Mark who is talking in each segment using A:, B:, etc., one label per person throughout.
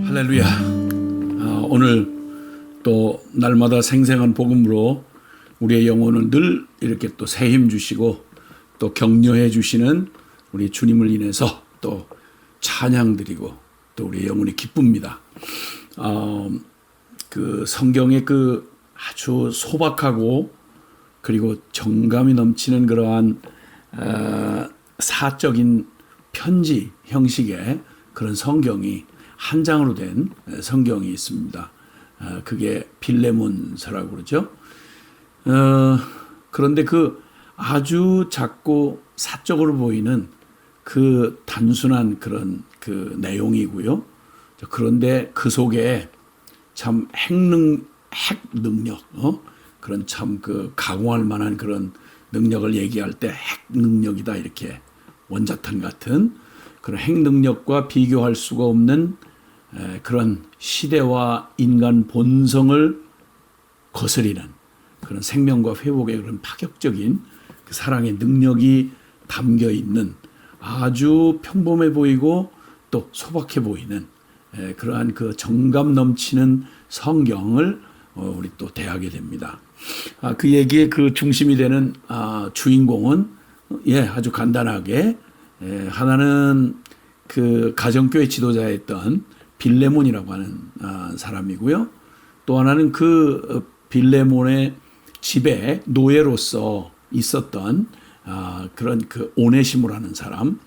A: 할렐루야. 오늘 또 날마다 생생한 복음으로 우리의 영혼을 늘 이렇게 또 새 힘 주시고 또 격려해 주시는 우리 주님을 인해서 또 찬양 드리고 또 우리의 영혼이 기쁩니다. 그 성경의 그 아주 소박하고 그리고 정감이 넘치는 그러한 사적인 편지 형식의 그런 성경이 한 장으로 된 성경이 있습니다. 그게 빌레몬서라고 그러죠. 그런데 그 아주 작고 사적으로 보이는 그 단순한 그런 그 내용이고요. 그런데 그 속에 참 핵 능력, 그런 참 그 가공할 만한 그런 능력을 얘기할 때 핵 능력이다 이렇게 원자탄 같은 그런 핵 능력과 비교할 수가 없는 그런 시대와 인간 본성을 거스리는 그런 생명과 회복의 그런 파격적인 그 사랑의 능력이 담겨 있는 아주 평범해 보이고 또 소박해 보이는 그러한 그 정감 넘치는 성경을 우리 또 대하게 됩니다. 그 얘기의 그 중심이 되는 주인공은 아주 간단하게 하나는 그 가정교회 지도자였던 빌레몬이라고 하는 사람이고요. 또 하나는 그 빌레몬의 집에 노예로서 있었던 그런 그 오네시모라는 사람,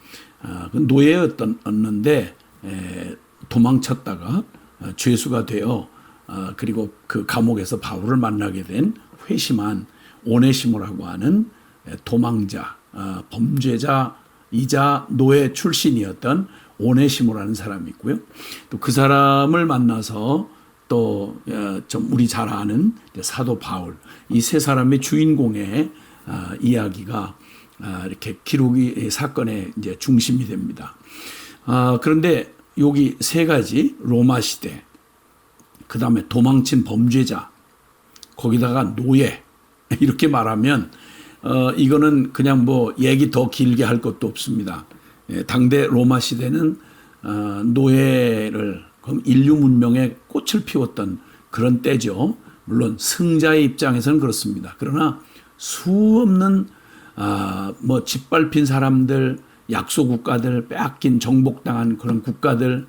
A: 그 노예였는데 도망쳤다가 죄수가 되어 그리고 그 감옥에서 바울을 만나게 된 회심한 오네시모라고 하는 도망자, 범죄자이자 노예 출신이었던 오네시모라는 사람이 있고요. 또 그 사람을 만나서 또 좀 우리 잘 아는 사도 바울, 이 세 사람의 주인공의 이야기가 이렇게 기록이 사건의 이제 중심이 됩니다. 그런데 여기 세 가지 로마 시대, 그 다음에 도망친 범죄자, 거기다가 노예 이렇게 말하면 이거는 그냥 뭐 얘기 더 길게 할 것도 없습니다. 당대 로마 시대는 노예를 인류 문명의 꽃을 피웠던 그런 때죠. 물론 승자의 입장에서는 그렇습니다. 그러나 수없는 뭐 짓밟힌 사람들, 약소 국가들, 빼앗긴 정복당한 그런 국가들,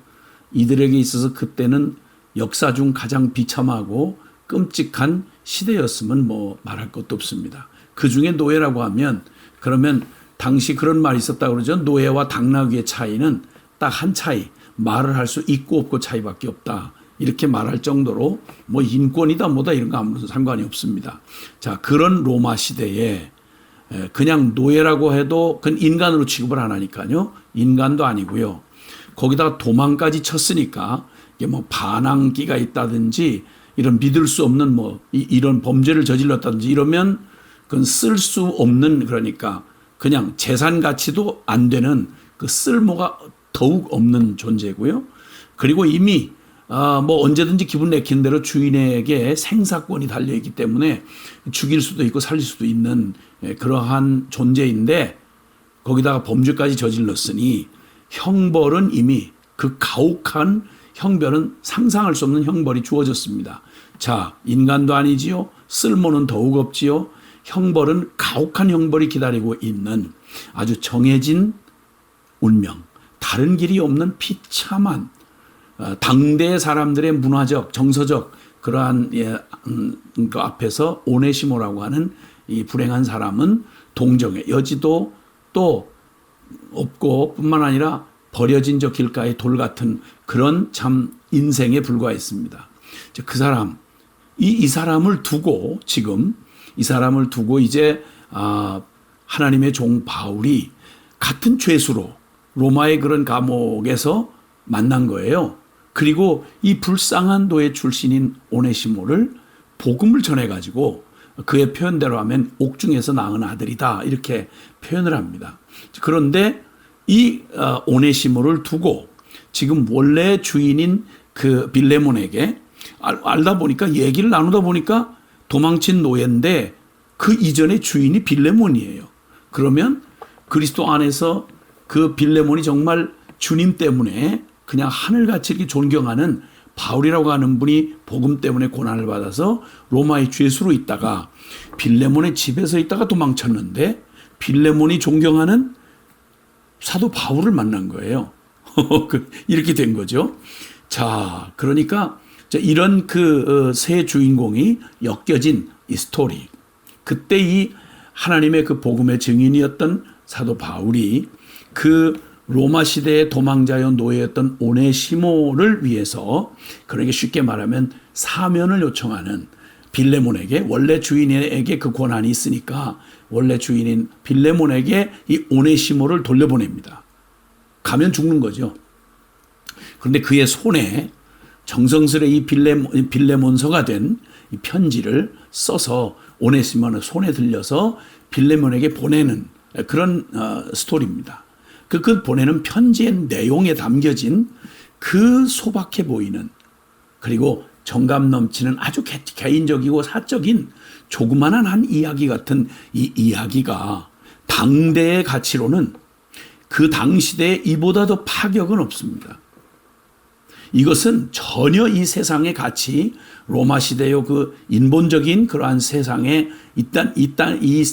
A: 이들에게 있어서 그때는 역사 중 가장 비참하고 끔찍한 시대였으면 뭐 말할 것도 없습니다. 그 중에 노예라고 하면 그러면 당시 그런 말이 있었다고 그러죠. 노예와 당나귀의 차이는 딱 한 차이, 말을 할 수 있고 없고 차이밖에 없다. 이렇게 말할 정도로 뭐 인권이다 뭐다 이런 거 아무런 상관이 없습니다. 자, 그런 로마 시대에 그냥 노예라고 해도 그건 인간으로 취급을 안 하니까요. 인간도 아니고요. 거기다가 도망까지 쳤으니까 이게 뭐 반항기가 있다든지 이런 믿을 수 없는 뭐 이런 범죄를 저질렀다든지 이러면 그건 쓸 수 없는, 그러니까 그냥 재산 가치도 안 되는 그 쓸모가 더욱 없는 존재고요. 그리고 이미 뭐 언제든지 기분 내키는 대로 주인에게 생사권이 달려있기 때문에 죽일 수도 있고 살릴 수도 있는 그러한 존재인데 거기다가 범죄까지 저질렀으니 형벌은 이미 그 가혹한 형벌은 상상할 수 없는 형벌이 주어졌습니다. 자, 인간도 아니지요. 쓸모는 더욱 없지요. 형벌은 가혹한 형벌이 기다리고 있는 아주 정해진 운명, 다른 길이 없는 비참한 당대 사람들의 문화적, 정서적 그러한 그 앞에서 오네시모라고 하는 이 불행한 사람은 동정의 여지도 또 없고 뿐만 아니라 버려진 저 길가의 돌 같은 그런 참 인생에 불과했습니다. 그 사람, 이 사람을 두고 지금 이 사람을 두고 이제 하나님의 종 바울이 같은 죄수로 로마의 그런 감옥에서 만난 거예요. 그리고 이 불쌍한 노예 출신인 오네시모를 복음을 전해가지고 그의 표현대로 하면 옥중에서 낳은 아들이다 이렇게 표현을 합니다. 그런데 이 오네시모를 두고 지금 원래 주인인 그 빌레몬에게 알다 보니까 얘기를 나누다 보니까 도망친 노예인데 그 이전의 주인이 빌레몬이에요. 그러면 그리스도 안에서 그 빌레몬이 정말 주님 때문에 그냥 하늘같이 이렇게 존경하는 바울이라고 하는 분이 복음 때문에 고난을 받아서 로마의 죄수로 있다가 빌레몬의 집에서 있다가 도망쳤는데 빌레몬이 존경하는 사도 바울을 만난 거예요. 이렇게 된 거죠. 자, 그러니까 이런 그 세 주인공이 엮여진 이 스토리. 그때 이 하나님의 그 복음의 증인이었던 사도 바울이 그 로마 시대의 도망자여 노예였던 오네시모를 위해서, 그러니까 쉽게 말하면 사면을 요청하는 빌레몬에게, 원래 주인에게 그 권한이 있으니까 원래 주인인 빌레몬에게 이 오네시모를 돌려보냅니다. 가면 죽는 거죠. 그런데 그의 손에 정성스레 이 빌레몬서가 된 이 편지를 써서 오네시모는 손에 들려서 빌레몬에게 보내는 그런 스토리입니다. 그 보내는 편지의 내용에 담겨진 그 소박해 보이는, 그리고 정감 넘치는 아주 개인적이고 사적인 조그만한 한 이야기 같은 이 이야기가 당대의 가치로는 그 당시대에 이보다 더 파격은 없습니다. 이것은 전혀 이 세상의 가치, 로마 시대의 그 인본적인 그러한 세상에 이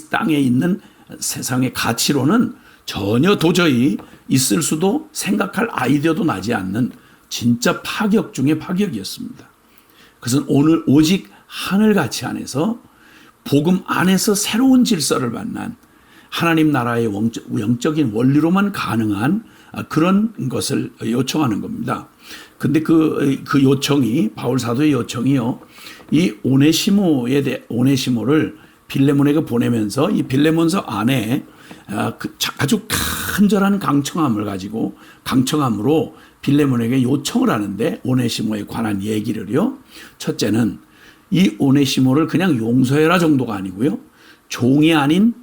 A: 땅에 있는 세상의 가치로는 전혀 도저히 있을 수도 생각할 아이디어도 나지 않는 진짜 파격 중의 파격이었습니다. 그것은 오늘 오직 하늘가치 안에서 복음 안에서 새로운 질서를 만난 하나님 나라의 영적인 원리로만 가능한 그런 것을 요청하는 겁니다. 근데 그 요청이, 바울 사도의 요청이요, 이 오네시모를 빌레몬에게 보내면서 이 빌레몬서 안에 아주 간절한 강청함으로 빌레몬에게 요청을 하는데, 오네시모에 관한 얘기를요, 첫째는 이 오네시모를 그냥 용서해라 정도가 아니고요, 종이 아닌,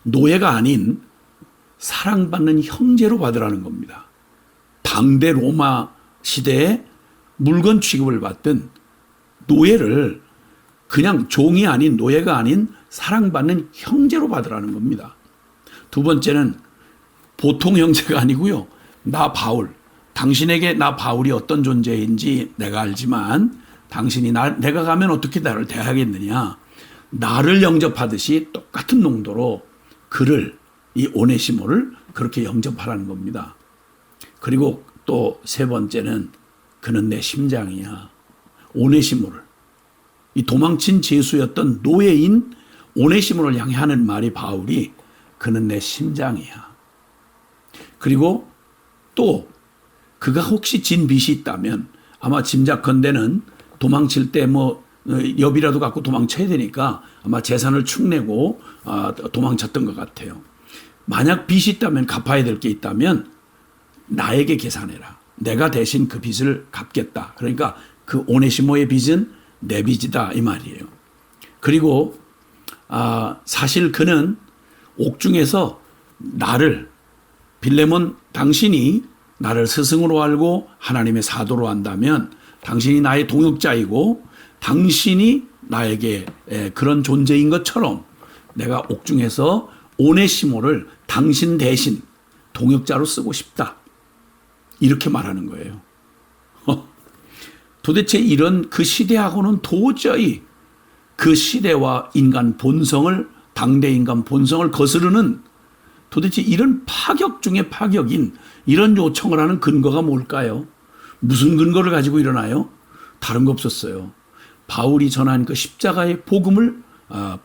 A: 노예가 아닌 사랑받는 형제로 받으라는 겁니다. 당대 로마 시대에 물건 취급을 받던 노예를 그냥 종이 아닌, 노예가 아닌 사랑받는 형제로 받으라는 겁니다. 두 번째는 보통 형제가 아니고요, 나 바울, 당신에게 나 바울이 어떤 존재인지 내가 알지만 당신이 내가 가면 어떻게 나를 대하겠느냐, 나를 영접하듯이 똑같은 농도로 그를, 이 오네시모를 그렇게 영접하라는 겁니다. 그리고 또 세 번째는 그는 내 심장이야. 오네시모를, 이 도망친 죄수였던 노예인 오네시모를 향해 하는 말이 바울이 그는 내 심장이야. 그리고 또 그가 혹시 진 빚이 있다면 아마 짐작컨대는 도망칠 때 엽이라도 갖고 도망쳐야 되니까 아마 재산을 축내고 도망쳤던 것 같아요. 만약 빚이 있다면, 갚아야 될 게 있다면 나에게 계산해라. 내가 대신 그 빚을 갚겠다. 그러니까 그 오네시모의 빚은 내 빚이다, 이 말이에요. 그리고 사실 그는 옥중에서 나를, 빌레몬, 당신이 나를 스승으로 알고 하나님의 사도로 한다면 당신이 나의 동역자이고 당신이 나에게 그런 존재인 것처럼 내가 옥중에서 오네시모를 당신 대신 동역자로 쓰고 싶다, 이렇게 말하는 거예요. 도대체 이런 그 시대하고는 도저히 그 시대와 인간 본성을, 당대 인간 본성을 거스르는, 도대체 이런 파격 중에 파격인 이런 요청을 하는 근거가 뭘까요? 무슨 근거를 가지고 일어나요? 다른 거 없었어요. 바울이 전한 그 십자가의 복음을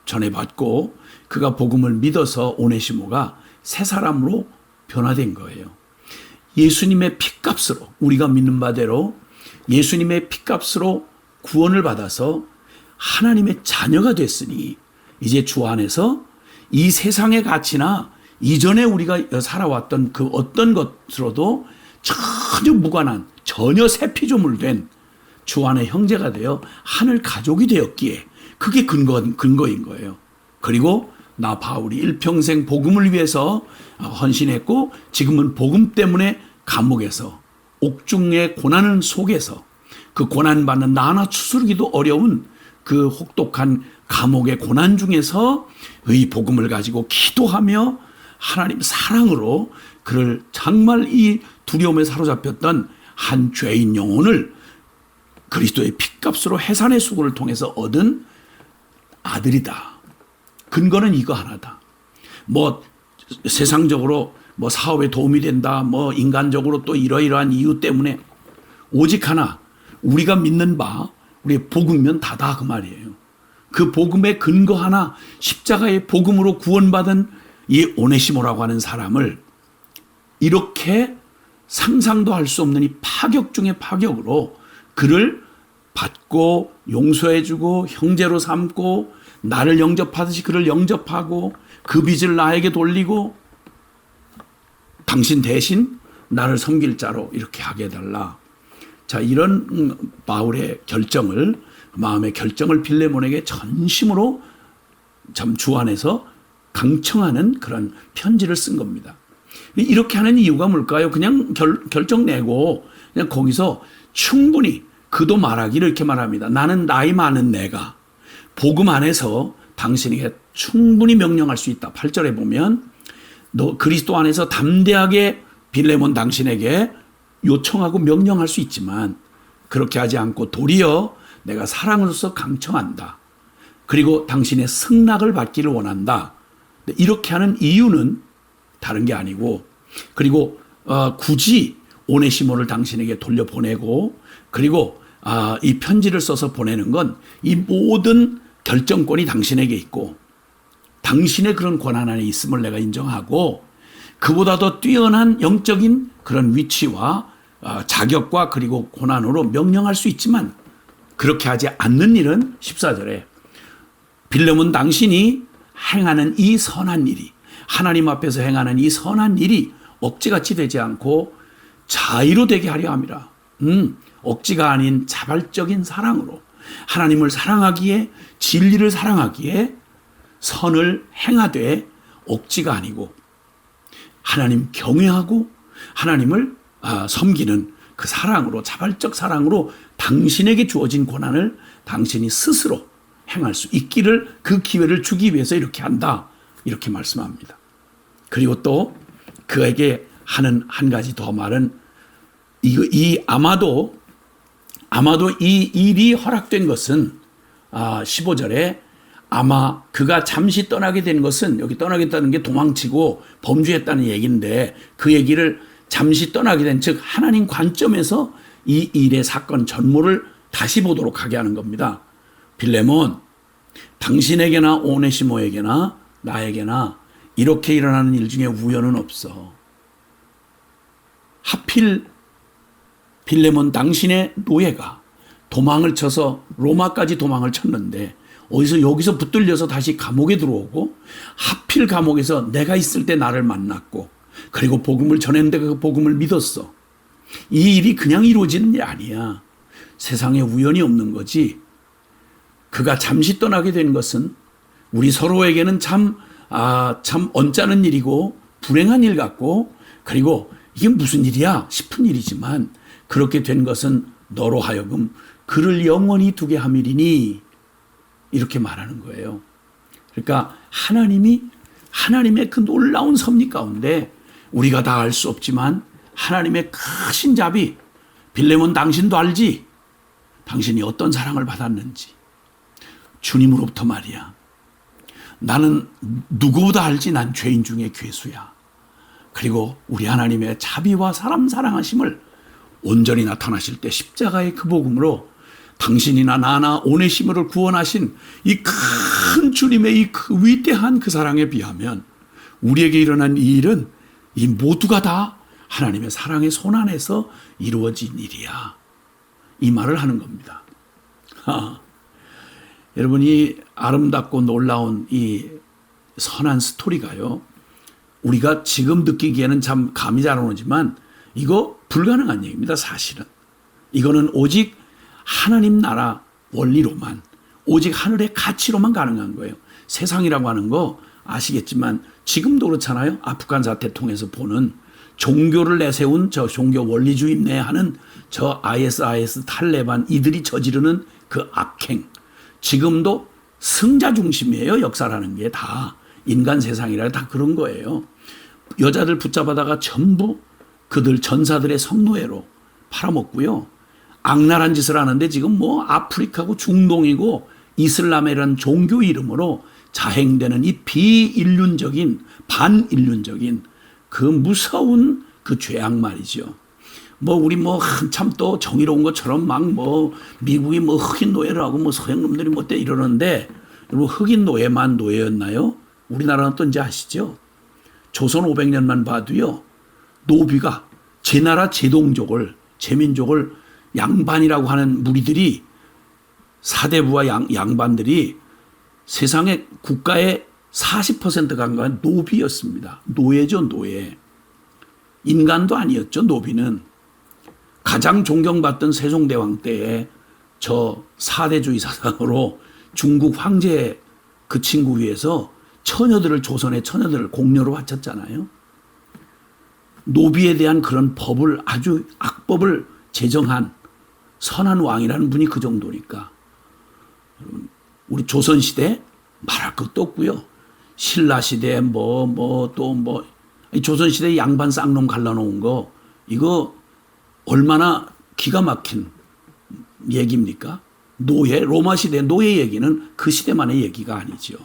A: 전해받고 그가 복음을 믿어서 오네시모가 새 사람으로 변화된 거예요. 예수님의 핏값으로, 우리가 믿는 바대로 예수님의 핏값으로 구원을 받아서 하나님의 자녀가 됐으니 이제 주 안에서 이 세상의 가치나 이전에 우리가 살아왔던 그 어떤 것으로도 전혀 무관한, 전혀 새 피조물 된 주 안의 형제가 되어 하늘 가족이 되었기에 그게 근거인 거예요. 그리고 나 바울이 일평생 복음을 위해서 헌신했고 지금은 복음 때문에 감옥에서, 옥중의 고난 속에서, 그 고난받는 나나 추스르기도 어려운 그 혹독한 감옥의 고난 중에서 이 복음을 가지고 기도하며 하나님 사랑으로 그를 정말 이 두려움에 사로잡혔던 한 죄인 영혼을 그리스도의 핏값으로 해산의 수고를 통해서 얻은 아들이다. 근거는 이거 하나다. 뭐 세상적으로 뭐 사업에 도움이 된다. 뭐 인간적으로 또 이러이러한 이유 때문에 오직 하나 우리가 믿는 바 우리의 복음이면 다다 그 말이에요. 그 복음의 근거 하나 십자가의 복음으로 구원받은 이 오네시모라고 하는 사람을 이렇게 상상도 할 수 없는 이 파격 중의 파격으로 그를 받고 용서해주고 형제로 삼고 나를 영접하듯이 그를 영접하고 그 빚을 나에게 돌리고 당신 대신 나를 섬길 자로 이렇게 하게 해달라. 자, 이런 바울의 결정을 마음의 결정을 빌레몬에게 전심으로 참 주안에서 강청하는 그런 편지를 쓴 겁니다. 이렇게 하는 이유가 뭘까요? 그냥 결정 내고 그냥 거기서 충분히 그도 말하기를 이렇게 말합니다. 나는 나이 많은 내가 복음 안에서 당신에게 충분히 명령할 수 있다. 8절에 보면 너 그리스도 안에서 담대하게 빌레몬 당신에게 요청하고 명령할 수 있지만 그렇게 하지 않고 도리어 내가 사랑으로서 강청한다. 그리고 당신의 승낙을 받기를 원한다. 이렇게 하는 이유는 다른 게 아니고 그리고 굳이 오네시모를 당신에게 돌려보내고 그리고 이 편지를 써서 보내는 건 이 모든 결정권이 당신에게 있고 당신의 그런 권한 안에 있음을 내가 인정하고 그보다 더 뛰어난 영적인 그런 위치와 자격과 그리고 권한으로 명령할 수 있지만 그렇게 하지 않는 일은 14절에 빌레몬 당신이 행하는 이 선한 일이 하나님 앞에서 행하는 이 선한 일이 억지같이 되지 않고 자의로 되게 하려 함이라. 억지가 아닌 자발적인 사랑으로 하나님을 사랑하기에 진리를 사랑하기에 선을 행하되 억지가 아니고 하나님 경외하고 하나님을 섬기는 그 사랑으로 자발적 사랑으로 당신에게 주어진 권한을 당신이 스스로 행할 수 있기를 그 기회를 주기 위해서 이렇게 한다. 이렇게 말씀합니다. 그리고 또 그에게 하는 한 가지 더 말은 아마도 이 일이 허락된 것은 15절에 아마 그가 잠시 떠나게 된 것은 여기 떠나겠다는 게 도망치고 범죄했다는 얘기인데 그 얘기를 잠시 떠나게 된 즉 하나님 관점에서 이 일의 사건 전모를 다시 보도록 하게 하는 겁니다. 빌레몬 당신에게나 오네시모에게나 나에게나 이렇게 일어나는 일 중에 우연은 없어. 하필 빌레몬 당신의 노예가 도망을 쳐서 로마까지 도망을 쳤는데 여기서 붙들려서 다시 감옥에 들어오고 하필 감옥에서 내가 있을 때 나를 만났고 그리고 복음을 전했는데 그 복음을 믿었어. 이 일이 그냥 이루어지는 게 아니야. 세상에 우연이 없는 거지. 그가 잠시 떠나게 된 것은 우리 서로에게는 참 언짢은 일이고 불행한 일 같고 그리고 이게 무슨 일이야 싶은 일이지만 그렇게 된 것은 너로 하여금 그를 영원히 두게 함이리니 이렇게 말하는 거예요. 그러니까 하나님의 그 놀라운 섭리 가운데 우리가 다 알 수 없지만 하나님의 크신 자비 빌레몬 당신도 알지? 당신이 어떤 사랑을 받았는지 주님으로부터 말이야. 나는 누구보다 알지 난 죄인 중에 괴수야. 그리고 우리 하나님의 자비와 사람 사랑하심을 온전히 나타나실 때 십자가의 그 복음으로 당신이나 나나 오네시모를 구원하신 이 큰 주님의 이 그 위대한 그 사랑에 비하면 우리에게 일어난 이 일은 이 모두가 다 하나님의 사랑의 손 안에서 이루어진 일이야. 이 말을 하는 겁니다. 여러분 이 아름답고 놀라운 이 선한 스토리가요. 우리가 지금 느끼기에는 참 감이 잘 안 오지만 이거 불가능한 얘기입니다. 사실은. 이거는 오직 하나님 나라 원리로만 오직 하늘의 가치로만 가능한 거예요. 세상이라고 하는 거 아시겠지만 지금도 그렇잖아요. 아프간 사태 통해서 보는 종교를 내세운 저 종교 원리주의 하는 저 IS 탈레반 이들이 저지르는 그 악행. 지금도 승자 중심이에요. 역사라는 게 다. 인간 세상이라 다 그런 거예요. 여자들 붙잡아다가 전부 그들 전사들의 성노예로 팔아먹고요. 악랄한 짓을 하는데 지금 뭐 아프리카고 중동이고 이슬람이라는 종교 이름으로 자행되는 이 비인륜적인 반인륜적인 그 무서운 그 죄악 말이죠. 뭐 우리 뭐 한참 또 정의로운 것처럼 막 뭐 미국이 뭐 흑인 노예라고 뭐 서양놈들이 뭐 때 이러는데 여러분 흑인 노예만 노예였나요? 우리나라는 또 이제 아시죠? 조선 500년만 봐도요. 노비가 제 나라 제동족을 제민족을 양반이라고 하는 무리들이 사대부와 양반들이 세상의 국가의 40%가 노비였습니다. 노예죠, 노예. 인간도 아니었죠, 노비는. 가장 존경받던 세종대왕 때에 저 사대주의 사상으로 중국 황제 그 친구 위해서 처녀들을 조선의 처녀들을 공료로 바쳤잖아요. 노비에 대한 그런 법을 아주 악법을 제정한 선한 왕이라는 분이 그 정도니까. 우리 조선시대 말할 것도 없고요. 신라시대 조선시대 양반 쌍놈 갈라놓은 거 이거 얼마나 기가 막힌 얘기입니까? 노예, 로마시대 노예 얘기는 그 시대만의 얘기가 아니죠.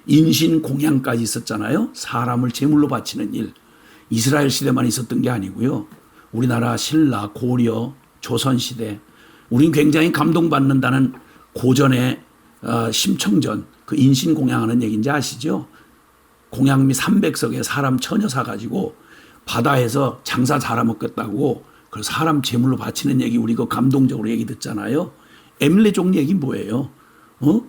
A: 인신공양까지 있었잖아요. 사람을 제물로 바치는 일. 이스라엘 시대만 있었던 게 아니고요. 우리나라 신라, 고려, 조선시대. 우린 굉장히 감동받는다는 고전의 심청전, 그 인신공양하는 얘기인지 아시죠? 공양미 300석에 사람 처녀 사가지고 바다에서 장사 잘아먹겠다고 그 사람 제물로 바치는 얘기 우리 그 감동적으로 얘기 듣잖아요. 에밀레종 얘기 뭐예요?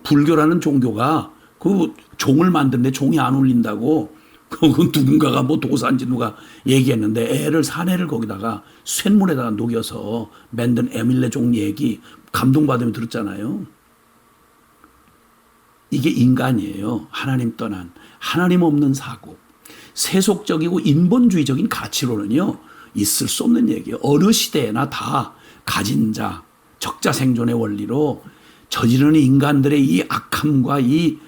A: 불교라는 종교가 그 종을 만드는데 종이 안 울린다고 그 누군가가 뭐 도사인지 누가 얘기했는데 애를 사내를 거기다가 쇳물에다가 녹여서 만든 에밀레종 얘기 감동받으며 들었잖아요. 이게 인간이에요. 하나님 떠난 하나님 없는 사고 세속적이고 인본주의적인 가치로는요 있을 수 없는 얘기예요. 어느 시대에나 다 가진 자 적자 생존의 원리로 저지르는 인간들의 이 악함과 이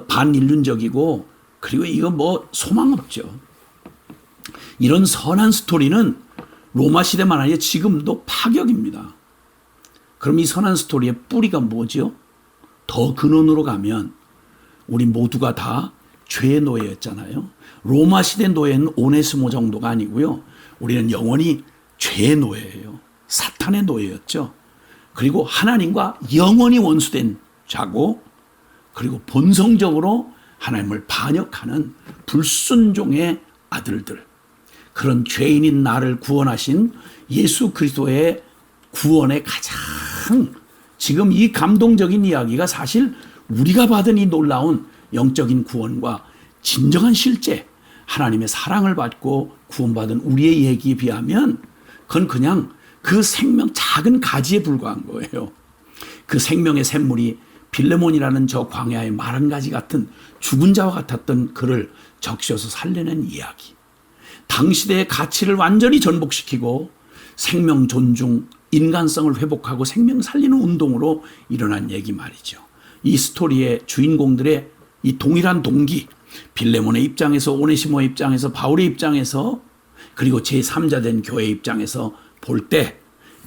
A: 반인륜적이고 그리고 이거 뭐 소망 없죠. 이런 선한 스토리는 로마 시대만 아니라 지금도 파격입니다. 그럼 이 선한 스토리의 뿌리가 뭐죠? 더 근원으로 가면 우리 모두가 다 죄의 노예였잖아요. 로마 시대 노예는 오네스모 정도가 아니고요. 우리는 영원히 죄의 노예예요. 사탄의 노예였죠. 그리고 하나님과 영원히 원수된 자고 그리고 본성적으로 하나님을 반역하는 불순종의 아들들. 그런 죄인인 나를 구원하신 예수 그리스도의 구원의 가장 지금 이 감동적인 이야기가 사실 우리가 받은 이 놀라운 영적인 구원과 진정한 실제 하나님의 사랑을 받고 구원받은 우리의 얘기에 비하면 그건 그냥 그 생명 작은 가지에 불과한 거예요. 그 생명의 샘물이 빌레몬이라는 저 광야의 마른 가지 같은 죽은 자와 같았던 그를 적셔서 살려낸 이야기. 당시대의 가치를 완전히 전복시키고 생명 존중, 인간성을 회복하고 생명 살리는 운동으로 일어난 얘기 말이죠. 이 스토리의 주인공들의 이 동일한 동기, 빌레몬의 입장에서 오네시모의 입장에서 바울의 입장에서 그리고 제3자 된 교회의 입장에서 볼 때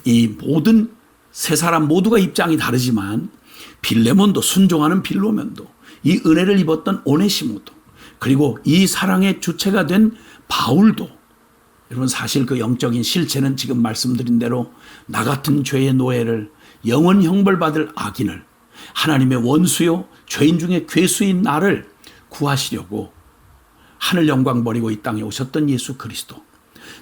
A: 이 모든 세 사람 모두가 입장이 다르지만 빌레몬도 순종하는 빌로면도 이 은혜를 입었던 오네시모도 그리고 이 사랑의 주체가 된 바울도 여러분 사실 그 영적인 실체는 지금 말씀드린 대로 나 같은 죄의 노예를 영원 형벌받을 악인을 하나님의 원수요 죄인 중에 괴수인 나를 구하시려고 하늘 영광 버리고 이 땅에 오셨던 예수 그리스도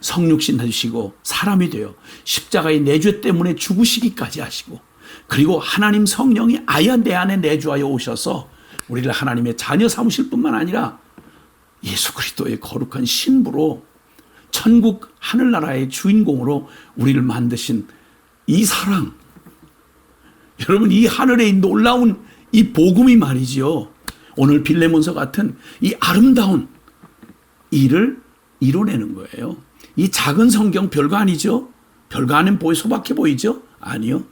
A: 성육신 해주시고 사람이 되어 십자가의 내 죄 때문에 죽으시기까지 하시고 그리고 하나님 성령이 아예 내 안에 내주하여 오셔서 우리를 하나님의 자녀 삼으실 뿐만 아니라 예수 그리스도의 거룩한 신부로 천국 하늘나라의 주인공으로 우리를 만드신 이 사랑 여러분 이 하늘의 놀라운 이 복음이 말이지요. 오늘 빌레몬서 같은 이 아름다운 일을 이뤄내는 거예요. 이 작은 성경 별거 아니죠? 별거 아닌 소박해 보이죠? 아니요.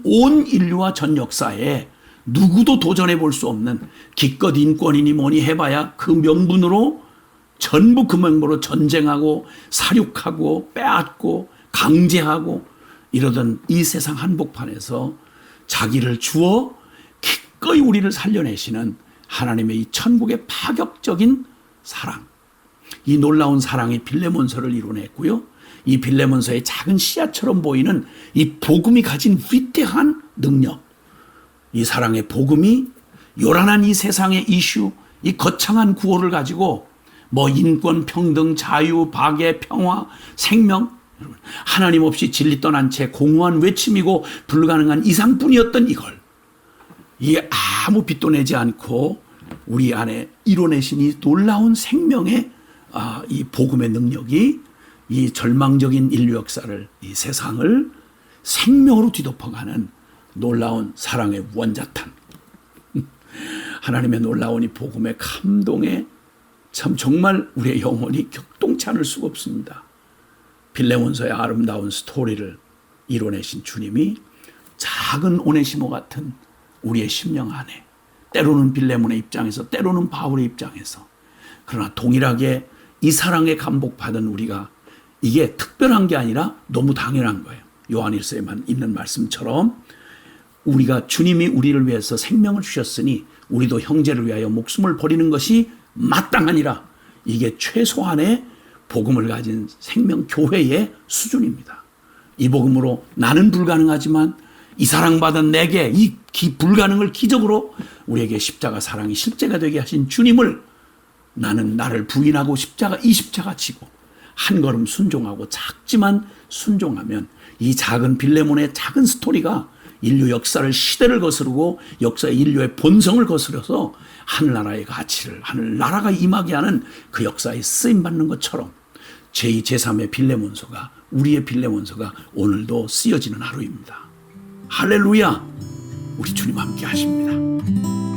A: 온 인류와 전 역사에 누구도 도전해 볼 수 없는 기껏 인권이니 뭐니 해봐야 그 명분으로 전부 그 명분으로 전쟁하고 살육하고 빼앗고 강제하고 이러던 이 세상 한복판에서 자기를 주어 기꺼이 우리를 살려내시는 하나님의 이 천국의 파격적인 사랑, 이 놀라운 사랑이 빌레몬서를 이뤄냈고요. 이 빌레몬서의 작은 씨앗처럼 보이는 이 복음이 가진 위대한 능력, 이 사랑의 복음이 요란한 이 세상의 이슈, 이 거창한 구호를 가지고 뭐 인권, 평등, 자유, 박애, 평화, 생명, 하나님 없이 진리 떠난 채 공허한 외침이고 불가능한 이상뿐이었던 이걸 이 아무 빛도 내지 않고 우리 안에 이뤄내신 이 놀라운 생명의 이 복음의 능력이 이 절망적인 인류 역사를, 이 세상을 생명으로 뒤덮어가는 놀라운 사랑의 원자탄, 하나님의 놀라운 이 복음의 감동에 참 정말 우리의 영혼이 격동치 않을 수가 없습니다. 빌레몬서의 아름다운 스토리를 이뤄내신 주님이 작은 오네시모 같은 우리의 심령 안에, 때로는 빌레몬의 입장에서 때로는 바울의 입장에서, 그러나 동일하게 이 사랑에 감복받은 우리가 이게 특별한 게 아니라 너무 당연한 거예요. 요한일서에만 있는 말씀처럼 우리가 주님이 우리를 위해서 생명을 주셨으니 우리도 형제를 위하여 목숨을 버리는 것이 마땅하니라. 이게 최소한의 복음을 가진 생명교회의 수준입니다. 이 복음으로 나는 불가능하지만 이 사랑받은 내게 이 불가능을 기적으로 우리에게 십자가 사랑이 실제가 되게 하신 주님을 나는 나를 부인하고 이 십자가 지고 한 걸음 순종하고 작지만 순종하면 이 작은 빌레몬의 작은 스토리가 인류 역사를 시대를 거스르고 역사의 인류의 본성을 거스려서 하늘나라의 가치를 하늘나라가 임하게 하는 그 역사에 쓰임받는 것처럼 제2, 제3의 빌레몬서가 우리의 빌레몬서가 오늘도 쓰여지는 하루입니다. 할렐루야! 우리 주님 함께 하십니다.